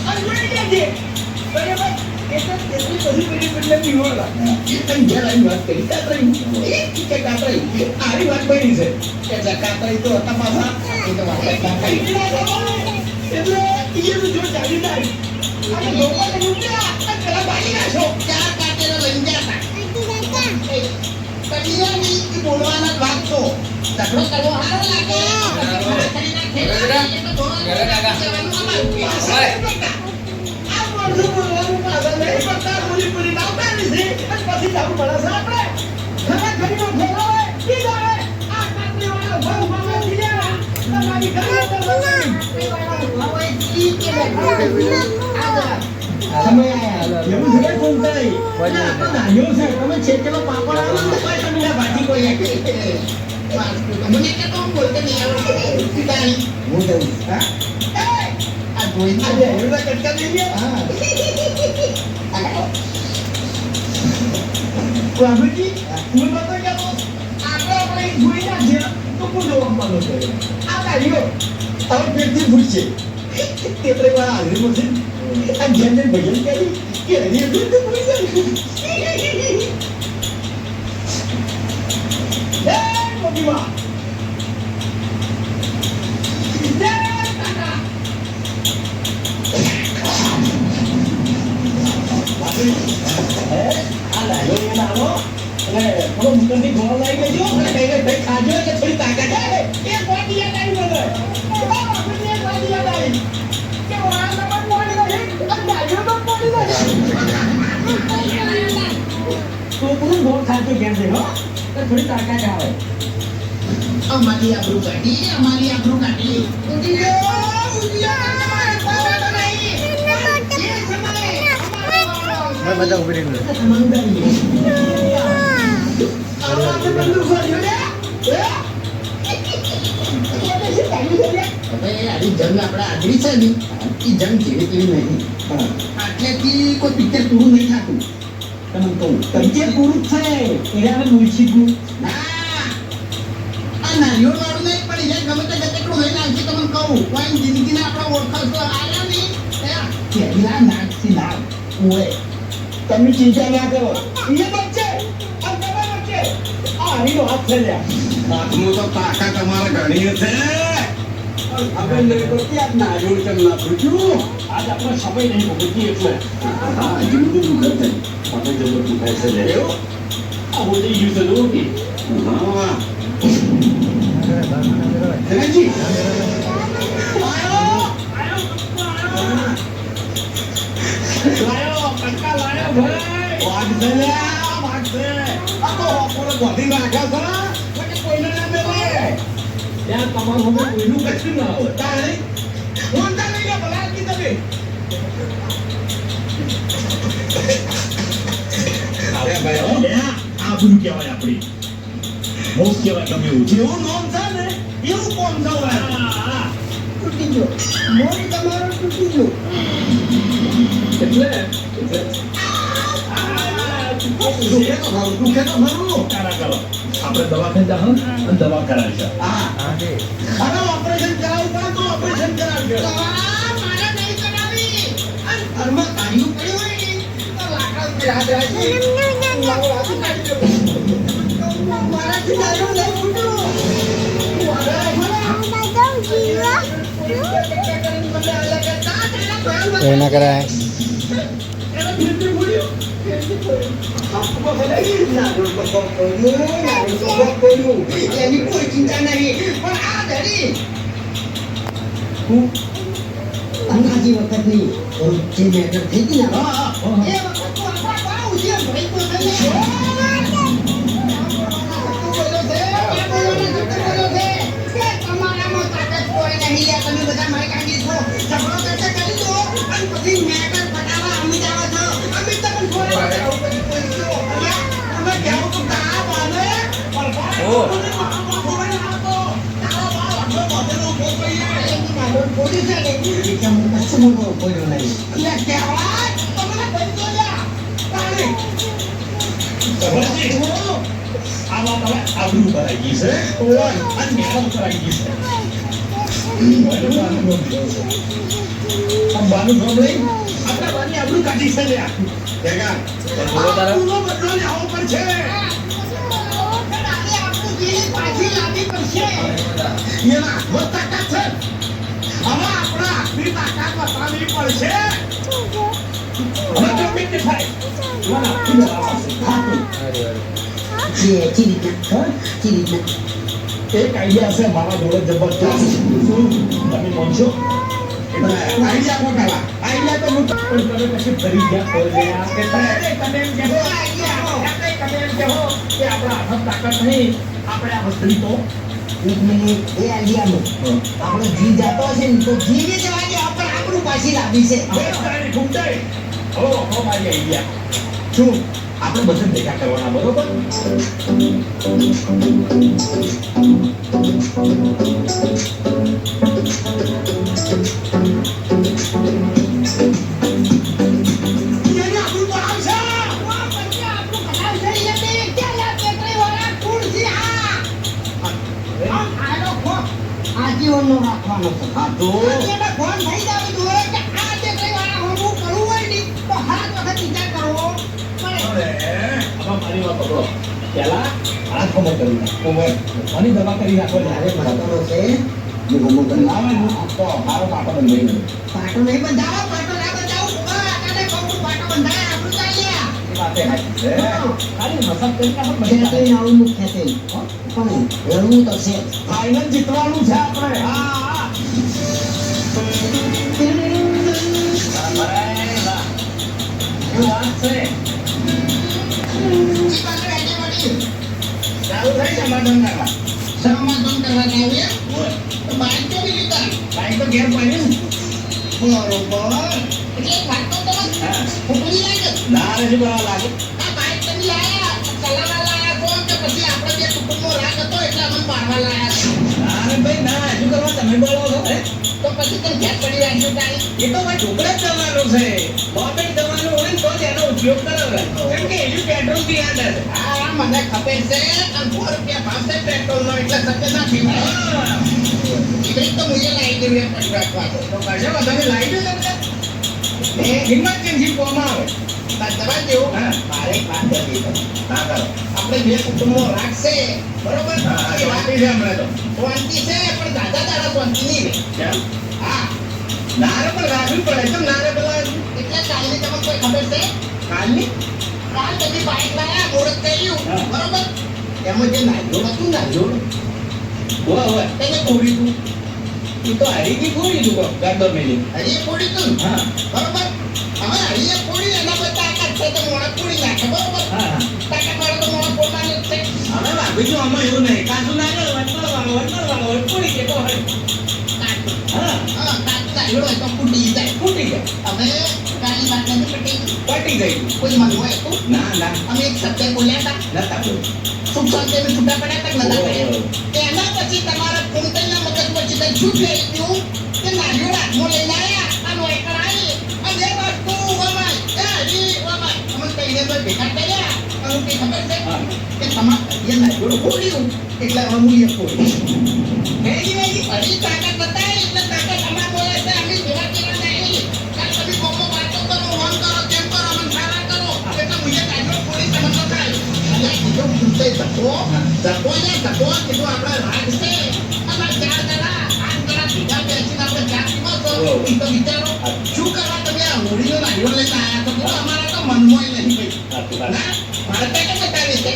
અને જોઈ લેજે બરાબર એટલે તેની બધી પેલી પીવોળા તને ઘેર આવી વાત કરી કાતરી કે કાતરી આરી વાત બની છે એટલે કાતરી તો હતા પાછા એ તો વાત કાતરી એટલે એ જો ચાલી જાય અને લોકોને મૂક્યા અને પેલા બાજી નાખો ચાર કાતેરો લઈ ગયા હતા કડિયાની એ બોલવાના વાત તો તકડો કરવો હારો લાગે તમે ચિંતા ના કરો એ બચ્ચે આ તમે બચ્ચે આ હરીનો હાથ છે લ્યા હાથમાં તો તાકાત અમારે ઘણી છે હવે નહીં તો ક્યાં નારિયેળ કેમ ના ભૂજ્યું આજ આપણો સમય નહીં ભૂજી એટલે હા જીવતું દુઃખ છે પાછો જબર દુખાય છે લે આ હોતી ગયું છે દોકી હા ધનજી લાયો કંકા લાયો ભાઈ વાગશે લે વાગશે આ તો ઓપોરે ગોધી નાખ્યા છે કે કોઈને ના મેલે યાર તમારું હવે કોઈનું કશું ના હોય તારે મોંટા લઈ લે ભલા કી તમે અરે ભાઈ આ બધું કહેવાય આપણી મોસ કહેવાય તમે એવું જેવું નોમ છે ને એવું કોમ થવાય તૂટી ગયો મોર તમારો તૂટી ગયો એટલે દુખે તો ભરું કારા કરો આપણે દવાખાને જાઓ અને દવા કરાવશે હા ઓપરેશન કરાવતા તો ઓપરેશન કરાવજો મારે નહીં કરાવી અને ઘરમાં કાઢ્યું પડ્યું હોય ને તો લાકડા યાદ રાખી મારાથી દારૂ નહીં ફૂટું એવું ના કરાય એની કોઈ ચિંતા નહીં પણ આ ધરી અંગાજી વખત ની જે મેટર થઈ ગઈ ને એ વખત તો આપણા બહુ છે ભાઈ તો તમારામાં તાકાત કોઈ નહીં લે તમે બધા મારી કાંગી છો ઝઘડો કરતા કરી દો અને પછી મેટર ફટાવા અમે જાવા છો અમે તમને ફોન અમે કેવું તો કા બાને ઓ પોલીસ છે કે કેમ કશું કોઈ નહીં લે કેવા તમને બંધો જા તારે સમજી આ વાત હવે આબરૂ કરાઈ ગઈ છે અને મેળો કરાઈ ગઈ છે આમ બાનું નામ લઈ આપણા બાની આબરૂ કાઢી છે લ્યા. જગા, આબરૂનો બદલો લેવો પડશે. એના હાથમાં તાકાત છે. હવે આપણા હાથની તાકાત બતાવવી પડશે. હવે ગમે તે થાય. એના હાથથી બતાવવા છે. એક આઈડિયા છે મારા જોડે જબરદસ્ત. શું તમે માનશો? આઈડિયા કો પેલા આઈડિયા તો હું પણ તમે પછી ફરી ગયા ખોલ ગયા કે તમે એમ કહો આઈડિયા તમે એમ કહો કે આપણા હાથમાં તાકાત નહીં, આપણે આ વસ્તુ તો એક મિનિટ એ આઈડિયામાં આપણે જી જાતો હશે ને તો જીવી જવાની આપણે આપણું પાછી લાવી છે. શું આપણે બધા ભેગા કરવાના, બરોબર? આજીવનનો રાખવાનો છે. હા તો એટલે ફોન થઈ જાવ જોઈએ કે આ જે કઈ વાળા હોવું કરવું હોય ને તો હાથ વખત વિચાર કરવો પડે. મારી વાત પકડો. પેલા હાથ ખબર કરી નાખો. મને દવા કરી નાખો. મારે પાટો છે હું ગમો કરી લાવવાનું તો મારો પાટો બંધાઈ ગયો. પાટો નહીં બંધાવો, પાટો ના બંધાવો. આને કહું પાટો બંધાય આપણું ચાલ્યા. એ વાતે સાચી છે. ખાલી મસાજ કરી નાખો. ખેતરી આવું મુખ્ય છે પણ રણવું તો છે. ફાઇનલ જીતવાનું છે આપણે. હા હા. શું વાત છે? ચાલુ થાય સમાધાન કરવા. સમાધાન કરવા આવીએ તો બાઈક તો બી લીધા. બાઈક તો ઘેર પડ્યું ને. બરોબર. એટલે વાત તો તમે ફૂટવી લાગે. ના રે શું કરવા લાગે? આ બાઈક તમે લાયા ચલાવવા લાયા છો કે પછી આપણે જે કુટુંબનો રાગ હતો એટલે અમને મારવા લાયા છો? ના રે ભાઈ ના, શું કરવા તમે બોલો છો? તો પછી તમે ઘેર પડી રાખ્યું તારી. એ તો ભાઈ ઢોકળા જ જવાનું છે. બોમ્બે જવાનું હોય ને તો જ એનો ઉપયોગ કરાવે. કેમ કે એનું પેટ્રોલ બી યાદ હશે. આ મને ખબર છે અને 100 રૂપિયા ભાવ છે પેટ્રોલનો એટલે સત્ય ના પીવાય. એટલે તો મુજે લાવી દેવી પડી રાખવા દો. તો કશો વાંધો નહીં, લાવી દો તમને. ઇમરજન્સી ફોર્મ આવે. દવા જેવું હા. મારે એક વાત કરવી છે. હા કરો. આપણે બે કુટુંબનો રાગ છે બરોબર. હા એ વાત વાપી છે હમણાં તો. શાંતિ છે પણ દાદા દાડા શાંતિ નહીં રહે. કેમ? હા નારે પણ રાખવી પડે. કેમ નારે પેલા એટલે કાલની તમને કોઈ ખબર છે? કાલની? કાલ તમે બાઈક લાયા મુહૂર્ત થયું હા. બરોબર. એમાં જે નારિયોળ હતું નારિયોળ હોય હોય. તેને તોડી તું. એ તો હરીકી પૂરી તું ગાડો મેલી. હરીએ ફોડી તું હા બરોબર. હવે હરીએ ફોડી એના પર તાકાત છે તો મોડા ફોડી નાખે બરોબર. હા હા. તાકાત વાળો તો મોડા ફોડવાનો જ છે. હવે ભાભીજી આમાં એવું નહીં. કાચું ના કરે, વટવાનું પૂરી કે તો હોય. કાચું. હા હા કાચું નારિયોળ હોય તો ફૂટી જાય. ફૂટી જાય. હવે કાલની વાત નથી પટી. પટી ગઈ. કોઈ મન હોય તો ના ના અમે એક શબ્દ બોલ્યા હતા. નતા બોલ. સુખ શાંતિ અમે છૂટા પડ્યા હતા કે નતા પડ્યા? એના પછી તમારા કુંતલના મગજ પછી કઈ શું થઈ ગયું કે નારિયોળ હાથમાં લઈને આવ્યા અને વાયકર આવી અને એ વસ્તુ વમાય એ હરી વમાય અમે કહીને તો ભેગા કર્યા અને કઈ ખબર છે હા. કે તમારે એ નારિયોળ ફોડ્યું એટલે હવે હું એ ફોડ્યું. વેરી વેરી હરી તાકાત બતાવી એટલે તાકાત અમાર બોલે છે અમે ભેગા કર્યા નહીં. કાલ તમે કોકો વાતો કરો વન કરો તેમ કરો અમને સારા કરો એટલે મુજે નારિયોળ ફોડી સમજો થાય. અને કીધું પૂછે ધક્કો ને ધક્કો કીધું આપણે રાગ છે અમારા 4 જણા 8 જણા ભેગા બેસીને આપણે ચા પીવો તો એ તો વિચારો શું કરવા તમે આ હોળીનો નારિયોળ લઈને આવ્યા તો કીધું અમારા તો મનમાં નહીં ભાઈ. ના મારે તો બતાવી છે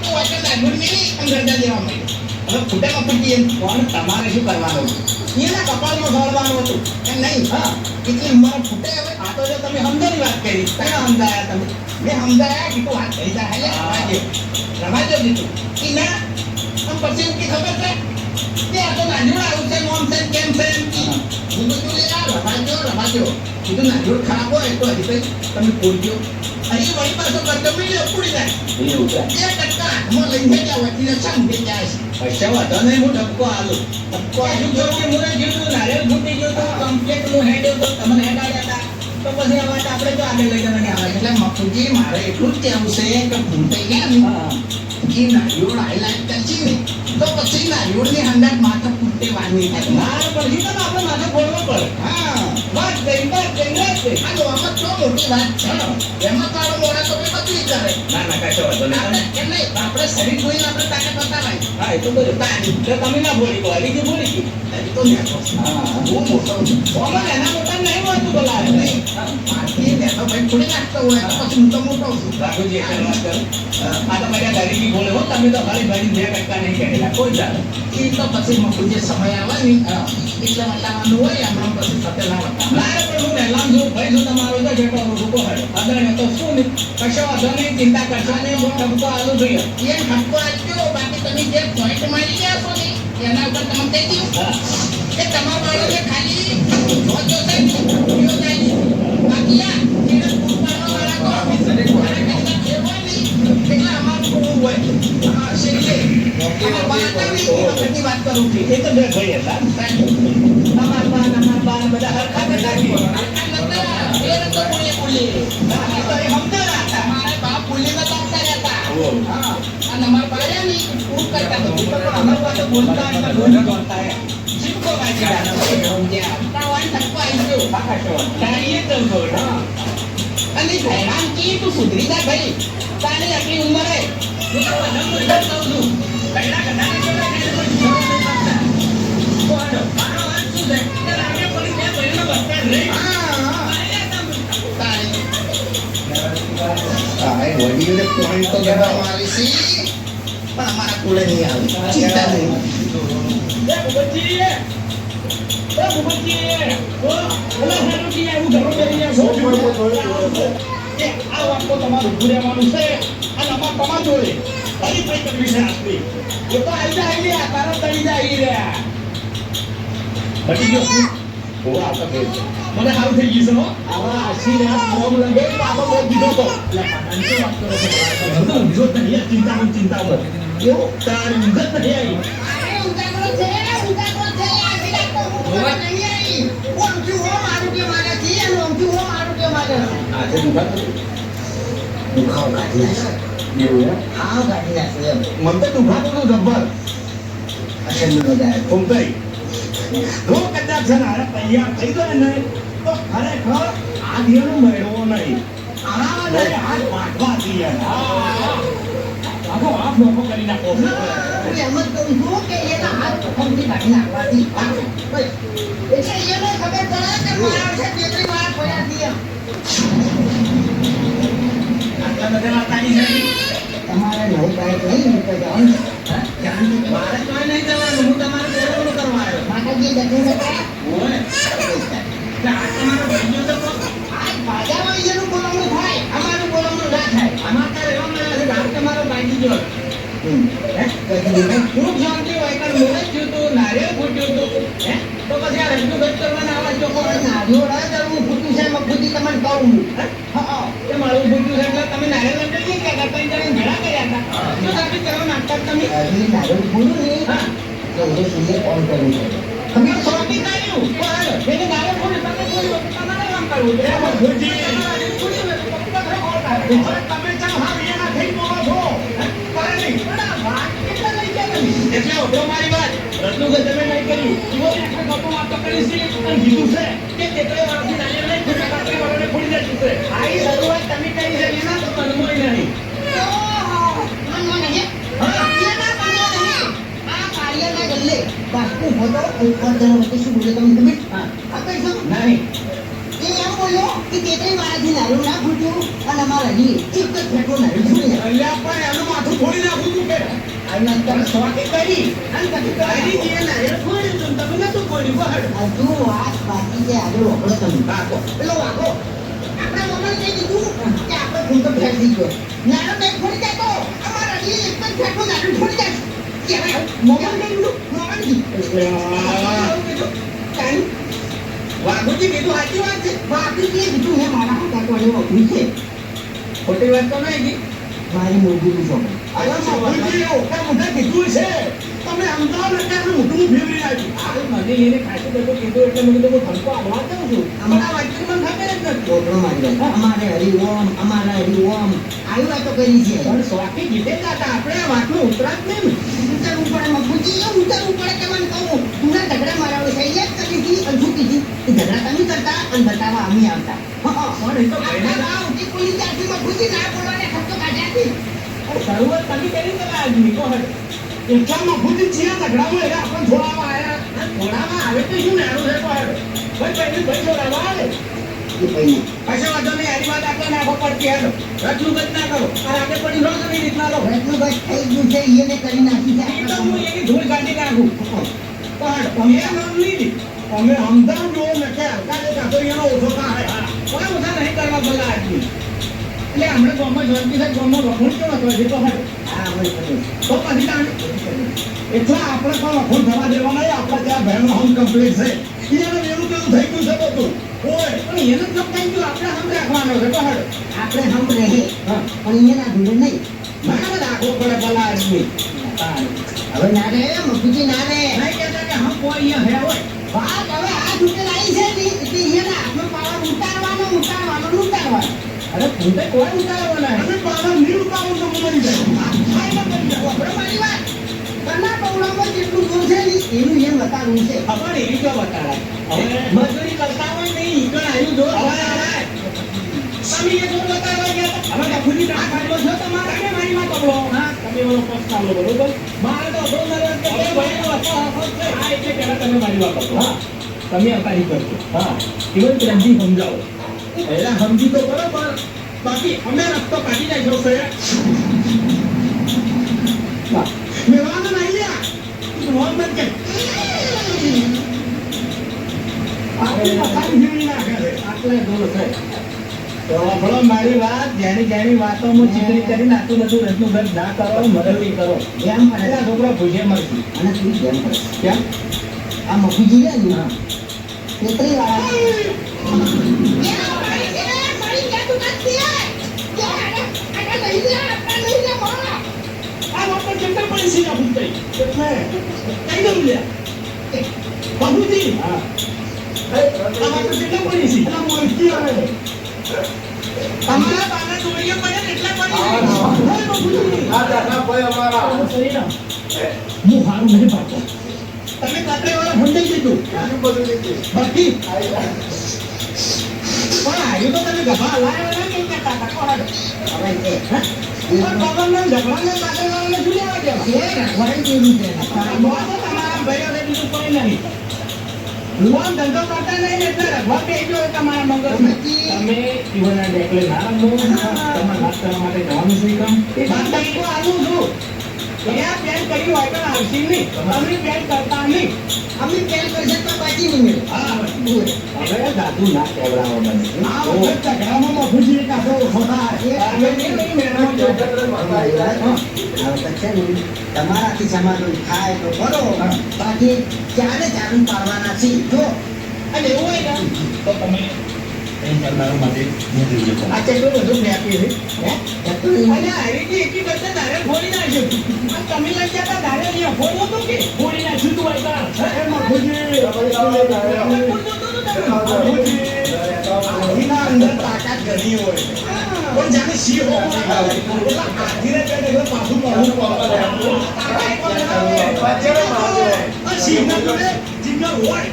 તો વાંચો નારિયોળ નહીં અંદર દેવા માંડ્યો. હવે ફૂટેમાં ફૂટી એમ પણ તમારે શું કરવાનું હતું? એના કપાળમાં સળવાનું હતું એમ નહીં. હા એટલી ઉંમર ફૂટે હવે આ તો જો તમે સમજાની વાત કરી. કયા સમજાયા તમે? મેં સમજાયા કીધું વાત થઈ જાય એટલે રમાજો દીધું કે ના આમ પછી એવું કે ખબર છે કે આ તો નારિયોળ આવું છે નોમ છે કેમ છે એમ કે હું બધું લે આ રમાજો કીધું નારિયોળ ખરાબ હોય તો હજી કઈ તમે ફોડજો અહીં વળી પાછો કરતો મિલ્યો ફૂડી જાય. એવું છે. 2 ટકા હાથમાં લઈને ગયા વકીલે સમજી જાય છે. પૈસા વાંધો નહીં, હું ધક્કો આલું. ધક્કો આલું જો કે મુરે જેટલું નારિયેળ ફૂટી ગયું તો કમ્પ્લીટ નું હેડ્યો તો તમને હેડાડ્યા હતા તો પછી આ વાત આપણે તો આગળ લઈ જવાની આવે. એટલે મફુજી મારે એટલું જ કહેવું છે કે ફૂટાઈ ગયા ને હા એ નારિયોળ હાઈલાઇટ કરશે ને તો પછી નારિયોળની હંગાત માથા ફૂટે વાની થાય. ના પછી તો આપણે માથે ફોડવો પડે. હા, વાત કઈ વાત કઈ વાત કઈ. આ તો આમાં તો મોટી વાત છે. એમાં તારો મોડા તો બે બધું કરે. ના ના કશો વાંધો નહીં. આપણે એમ નહીં, આપણે શરીર જોઈને આપણે તાકાત બતાવાય. હા એ તો બધું તારી તો તમે ના બોલી તો હરી બોલી ગઈ. એ તો નેતો છે. હા બહુ મોટો છે. ઓમાં એના મોટા નહીં મળતું બોલાવે નહીં. મારથી નેતો ભાઈ થોડી નાખતો હોય તો પછી હું તો મોટો છું. રાઘુજી એક વાત કરું. આ તો મારા દાદીજી બોલે હો તમે તો ખાલી ભાઈ બે ટકા નહીં કહેલા કોઈ ચાલે. એ તો પછી મકુ જે સમય આવે ને એટલે વટાવાનું હોય હમણાં પછી સતેલા વટા. ના પણ હું પહેલા છું ભાઈ જો તમારો તો જેટલો રૂકો હોય અગર તો શું નહીં કશો વાંધો નહીં ચિંતા કરશો નહીં હું ટપકો આલું જોઈએ. એ ઠપકો આપજો બાકી તમે જે પોઈન્ટ મારી ગયા છો ને એના ઉપર તમે કહી દો હા કે તમારા બાળકે ખાલી જોજો છે વિડિયો જાય બાકી આ જેને પૂર પાડવા વાળા તો ઓફિસરે ઘરે કઈક ફેરવા નહીં એટલે અમારું પૂરું હોય. હા શેરી અમારા બાળકની વાત કરું છું. એ તો બે ભાઈ હતા અમાર બાન બધા હરખા બેઠા છીએ. એ તો બોલે બોલે એ તો એ સમજાતા હતા. મારા બાપ બોલે તો આવતા રહેતા. ઓહ. હા અને અમારા બાળ્યા ની પૂર કરતા તો પણ અમારી પાસે બોલતા એટલે બોલી બોલતા હે. સિક્કો વાંચી અને હેરાન કી તું સુધરી જા ભાઈ તારે આટલી ઉંમરે હું તો નંબર કહું છું કઈના કદાચ વડીલે પોઈન્ટ તો દેવામાં આવી છે પણ અમારા કુળે નહીં આવે ચિંતા નહીં. મને સારું થઈ ગયું છે હો. આવા આશીર્વાદ મોગ લગે તો આપણો મોગ દીધો તો ચિંતા ચિંતા એવું તારી ઊંઘ જ નથી આવી. આજે દુખાવો કાઢી નાખે. એવું એમ? હા ગાડી નાખે એમ મને તો દુખાતો તો જબ્બર અસલ બધાય ફૂંકાઈ. જો કદાચ છે ને હારે તૈયાર થઈ ગયો ને તો ખરેખર આ દિયનો મેળવો નહીં. આ નહીં હાથ વાટવા દિયે. આખો હાથ નોખો કરી નાખો. હું એમ જ કહું છું કે એના હાથ પ્રથમથી કાઢી નાખવાથી એટલે એને ખબર પડે કે મારા છે કેટલી વાર પડ્યા છે એમ. આટલા બધા વાતાની છે. તમારે નવું બાઈક નહીં મૂકવા જવાનું છે. મારે તો નહીં જવાનું. હું તમારે બોલવાનું કરવા આવ્યો. માતાજી દર્શન હતા ઓય. કે આ તમારો ભાઈઓ તો આજ ભાજામાં એનું બોલવાનું થાય અમારું બોલવાનું ના થાય. આમાં તારે એવા મળ્યા છે કે આ તમારો બાકી જો ખૂબ શાંતિ હોય કારણ મોડે જ થયું હતું, નારિયેળ ફૂટ્યું હતું. હે? તો પછી આ રજૂ ગત કરવાના આવા જ લોકો હોય. નારિયોળ ફૂટ્યું છે મફુજી તમને કહું હે? હા, એ મારું ફૂટ્યું છે એટલે તમે નારિયેળ લંડન નહીં કહેતા, ત્રણ જણા ભેળા કર્યા હતા. શું સાબિત કરવા માંગતા તમે? નારિયોળ ફૂટ્યું ને હા. તો એ સુઈએ ફોન કર્યું છે. તમે શાંતિ કાઢ્યું. બરાબર. એને નારિયેળ ફૂટ્યું, તમે ફૂટ્યું, તો તમારે કામ કરવું. બરાબર. ફૂટી. તમારે ફૂટ્યું એટલે તમે તમારે કોલ કાઢવું. હવે તમે ચાલો હા એના થઈ બોલો છો. હે? કરે નહીં. બરાબર. વાત કેટલા લઈ ગયા તમે? એટલે ઓઢો મારી વાત. રત્નું કે તમે નહીં કર્યું. એવો એક ગપ્પો વાતો કરી છે અને કીધું છે કે તેટલે વાળાથી નારિયેળ નહીં ફૂટે, કાતરી વાળાને ફૂટી જતું છે. આ ઈ શરૂઆત તમે કરી છે એના તો મનમોય નહીં. નહીં. અલ્યા પણ એનું માથું ફોડી નાખું તું કે તમે સ્વાતી કરી અને પછી કાઢી દીએ નારિયેળ ફોડ્યું તું, તમે નતું ફોડ્યું. બહાર. રાખો. પેલો વાગો. વાઘુજી કીધું સાચી વાત છે. ખોટી વાત તો નહીં કી. મારી મોટી અરે વાઘુજી ઓકા મોઢે કીધું છે. તમે સમજાવો ને કે મોઢું ફેરવી નાખ્યું. આ મને એને ખાસું બધું કીધું એટલે મેં કીધું હું ધમકો આવવા દઉં છું. અમારા વાક્ય મને ખબર જ નથી. અમારે હરિઓમ અમારા હરિઓમ આવી વાતો કરી છે પણ સ્વાતી જીતે જ હતા. આપણે આ વાતનો ઉતરાત નહીં ને. ઉતરવું પડે ઉતરવું પડે તમને કહું. તુંના ઝઘડા મારા છે એક કરી હતી અને શું કીધી એ ઝઘડા તમે કરતા અને બતાવવા અમે આવતા. પણ એ તો ભાઈને ઉઠી પોલીસ ચારથી મફુજી ના બોલવાને ખર્ચો કાઢ્યાથી. શરૂઆત તમે કરી પેલા આદમી કહો હેડો. એટલામાં ખુદ છીએ ઝઘડામાં એટલે આપણે થોડામાં આવ્યા થોડામાં આવે તો શું નાનું છે કહો હેડો. ભાઈ પહેલી ભાઈ જોડાવા આવે એ ભાઈ કશો વાંધો નહીં આની વાત આપણે નાખો પડતી હેડો. રચનું ગત ના કરો અને આગળ પડી રહો તમે રીતના લો રત્નું બસ થઈ ગયું છે એને કરી નાખી છે. એ તો હું એની ધૂળ કાઢી નાખું પણ અમે નામ લીધી અમે અમદાવાદ જોવો ને કે હલકા કાતો એનો ઓછો થાય કોઈ ઓછા નહીં કરવા બોલા આદમી એટલે હમણાં ગામમાં જોઈતી છે ગામમાં વખોડ કેવો હતો છે તો હેડો હા ભાઈ કરી. તો પછી તાણે એટલા આપણે પણ વખોડ થવા દેવા નહીં આપણા ત્યાં બહેનો હોમ કમ્પ્લીટ છે એને એવું કેવું થઈ ગયું છે બધું ઓય પણ એનું કામ થઈ ગયું આપણે હમ રાખવાનો છે તો હેડો આપણે હમ રહે હા પણ એના જોડે નહીં. મને રાખવો પડે પેલા આદમી હવે ના રે મફુજી ના રે. નહીં કહેતા કે હમ કોઈ અહીંયા હે હોય વાત હવે આ છૂટે લાવી છે ને એટલે એના હાથનો પાવર ઉતારવાનો. અરે પૂતે કોઈ ઉતારવાના અમે પાવર નહીં ઉતારો તો મરી જાય આપણે મારી વાત કના ટોળામાં જેટલું દૂર છે ને એનું એમ બતાવવું છે. ખબર એવી તો બતાડાય હવે મજૂરી કરતા હોય નહીં ઈકણ આવ્યું જોર બતાડાય તમે એ જોર બતાડવા ગયા હતા. હવે ખુદી ના કાઢો છો તમારે કે મારી માં પકડો હા તમે ઓલો પોસ્ટ ચાલો બરોબર મારે તો અડો નરે કે બે ભાઈ નો હતો હા એટલે પેલા તમે મારી વાત પકડો હા તમે અકારી કરજો હા ઇવન પ્રેમજી સમજાવો એલા સમજી તો બરોબર બાકી અમે રસ્તો કાઢી નાખ્યો છે મેવાનો નહીં લ્યા મોહમ્મદ કે આટલી મકાન જીવી નાખે છે આટલે દૂર છે તો આપણો મારી વાત જેની વાતોમાં ચીકણી કરીને આટલું બધું રચનું ઘર ના કરો મદદની કરો જેમ પડે એલા છોકરા ભૂજે મળશે અને તું જેમ પડે કેમ આ મફુજી રે ને હા છેતરી વાળા આ વાત પર ચિંતા પડી છે આપું તઈ એટલે કઈ દઉં લ્યા બાબુજી હા આ વાત પર ચિંતા પડી છે એલા મોલકી આવે તમારા બાના જોડીએ પડે ને એટલા પડી હે બાબુજી આ દાદા ભાઈ અમારા હું હારું નહીં પાડતો તમે કાતરે વાળા ભંડાઈ દીધું શું બધું લીધું બાકી પણ આવ્યું તો તમે ગભા હલાયા ના કઈ કરતા હતા કોણ હવે તે પણ બાબાને ઝઘડાને કાતરે વાળાને શું લેવા દેવા એ રાખવાનું કેવું છે બોલ તો તમારા ભાઈઓ ને બીજું કોઈ નહીં લોન ધંધો કરતા નહીં એટલે રખવા બેસજો એ તમારા મગજમાં તમે જીવનના ડેકલે ના રમો તમારે વાત કરવા માટે જવાનું છે કામ એ વાત તરીકો આવું છું ત્યાં પ્લાન કર્યું હોય તો આવશે નહીં તમે પ્લાન કરતા નહીં અમે પેન કરશે તો બાકી નહીં મળે. હા હવે દાદુ ના કહેવડાવો બને આ વખત ઝઘડામાં મફુજી કાઢો ખોટા અમે નહીં મેળવવા જો હવે તો છે ને તમારાથી સમાધાન થાય તો કરો બાકી ચાલે ચાલુ પાડવાના છે જો અને એવું હોય ને તો તમે આ ચેટલું બધું વ્યાપી છે અને હારીથી એકી કરતા ધારે ફોડી નાખ્યું આ તમે લઈ જતા ધારે અહીંયા ફોડવું હતું કે ફોડી નાખ્યું તું હોય તાર હે મફુજી હાથીના અંદર તાકાત ઘણી હોય પણ જાણે સિંહ હોય એટલે હાથીને પેટ એટલે પાછું પડવું પડે સિંહના જોડે જીગર હોય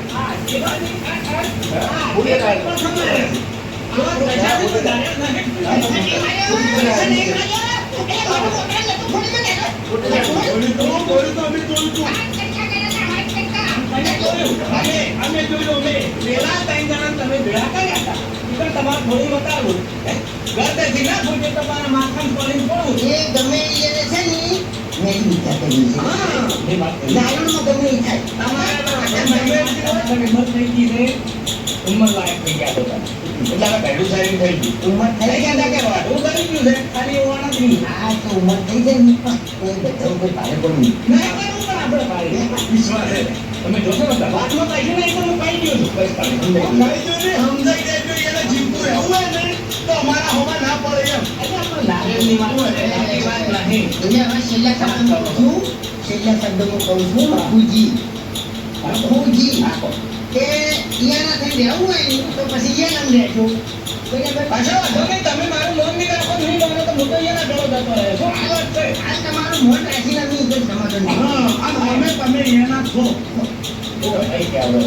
અમે જોયું પેલા ત્રણ જણા તમે ભેળા કર્યા હતા તમારે થોડું બતાવું ઘરથી ના ફૂટે તમારા માથામાં પડીને પડવું એ ગમે એને છે ને મેં વિચાર કરી છે એ વાત નાયણમાં ગમે એ થાય ઉંમર થઈ ગઈ છે ઉંમર લાયક થઈ ગયા હતા એટલે હવે પહેલું સારી થઈ ગયું ઉંમર થઈ થઈ ગયા કે વાળું કરી ગયું છે ખાલી ઓવાના જ નહીં આ તો ઉંમર થઈ જાય ને પણ એ બધા ઉપર ભારે પડવું નહીં કરવું પણ આપણે ભાઈ વિશ્વાસ છે તમે જોશો ને વાતમાં કઈ નહીં તો હું કઈ ગયો છું બસ ખાલી સમજાઈ દેજો એને જીવતું રહેવું હોય ને તો અમારા હોવા ના પડે એમ એટલે આપણે લાગેલની વાત હોય એની વાત નહીં એટલે હવે છેલ્લા શબ્દમાં કહું છું બાપુજી બાપુજી કે ઈયાના થઈ રહેવું હોય ને તો પછી ઈયાના રહેજો પાછો વાંધો નહીં તમે મારું લોન નહીં રાખો નહીં માનો તો હું તો અહીંયાના ગળો જતો રહે શું આ વાત છે આ તમારું મોન રાખીને અમે ઈજ્જત સમાધાન કરીએ. હા, અને અમે તમે એના છો. કઈ કે હવે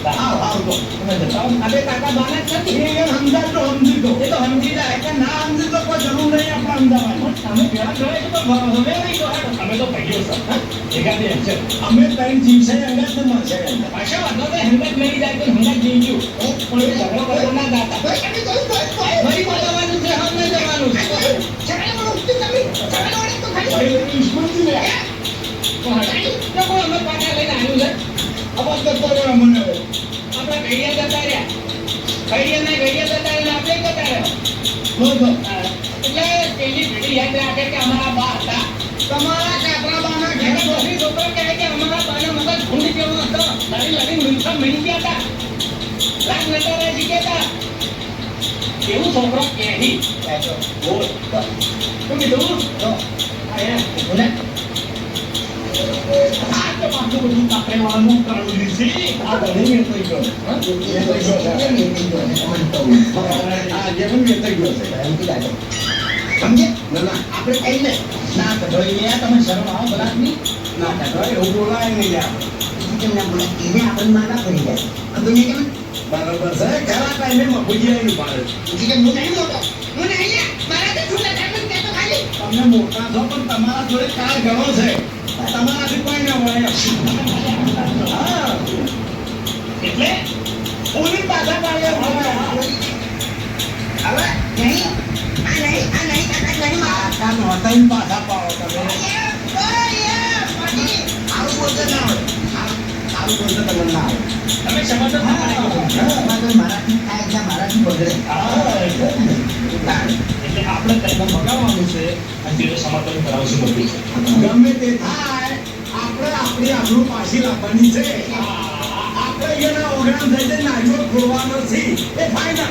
આવો, આવો તો. તમે જતા હો. આપણે કાકા બાના જ નથી. એ સમજાય તો સમજી દો. એ તો સમજી જાય. કે ના સમજી તો કોઈ જરૂર નહીં આપણે સમજાવવાની. તમે પેલા જોડે તો હવે નહીં તો તમે તો ભાઈઓ છો હા એકાદી છે અમે ત્રણ જીવશે અંગત ને મળશે અંગત. પાછા વાંધો નહીં હંગત મળી જાય તો હંગત જીવજો પણ એ ઝઘડો કરવો ના જાતા ભાઈ, તમે કહ્યું તો જ ભાઈ. ફરી બોલાવવાનું છે હમ નહીં જવાનું છે ઝઘડા વાળો ઉઠી તમે. ઝઘડા વાળો તો ખાલી. ભાઈ, ઈશ્વરજી ને પણ હટાઈ તો કોઈ અમે પાછા લઈને આવ્યું છે અવાજ કરતો રહ્યો મને હવે. આપણે ઘડિયા જતા રહ્યા ઘડિયા જતા રહ્યા આપણે જતા રહ્યા લો તો. એટલે પેલી પેઢી યાદ રાખે કે અમારા બા હતા તમારા કાકા બાના ઘેર એટલે બધી છોકરો કહે કે અમારા બાનો મગજ ભૂંડી જેવો હતો લડી લડી મૂર્ખા મળી ગયા હતા રાગ નટારા શીખ્યા હતા એવું છોકરો કહે બોલ શું કીધું તો આયા બોલે. આ તો પાછું બધું કાપરે વાળાનું કરેલું છે આ ઘણી વેચાઈ ગયો છે. હા? વેચાઈ ગયો છે. આ જે પણ વેચાઈ ગયો છે. સમજે? ના, ના. આપણે કહીએ ને, ના કઢોઈ લ્યા, તમે શરમ આવો ભલાદમી. ના, કાકા, એવું બોલાય નહીં યાર. કેમ ના બોલે? એને આપણને માં ના પડી જાય. આ દુનિયા કેમ? બરાબર છે. ખરા ટાઈમે મફુજી આવીને પાડે. બીજી કે હું નહીં મોટો. હું નહીં લ્યા. મારાથી છૂટા થાય ને તો ખાલી. તમે મોટા છો પણ તમારા જોડે કાળ ઘણો છે. તમારાથી કોઈ ના વળે. હા. એટલે ઓલી પાછા પાડે. હવે નહીં. આ નહીં, કાકા નહીં મારા. આ નોટાઈને પાછા પાડો તમે. આવું બોલતો ના હોય. આવું બોલતો તમને ના આવે. તમે સમાધાન ના કરો. આમાં તો મારાથી થાય એટલે મારાથી બગડે. હા, એટલે આપણે કઈમાં મગાવવાનું છે અને તેને સમાધાન કરાવશું બધું છે ગમે તે થાય આપણે આપણી આબરૂ પાછી લાવવાની છે. આપણે એના ઓગણ થઈ જાય નાઈઓ ખોલવાનો છે એ ફાઇનલ.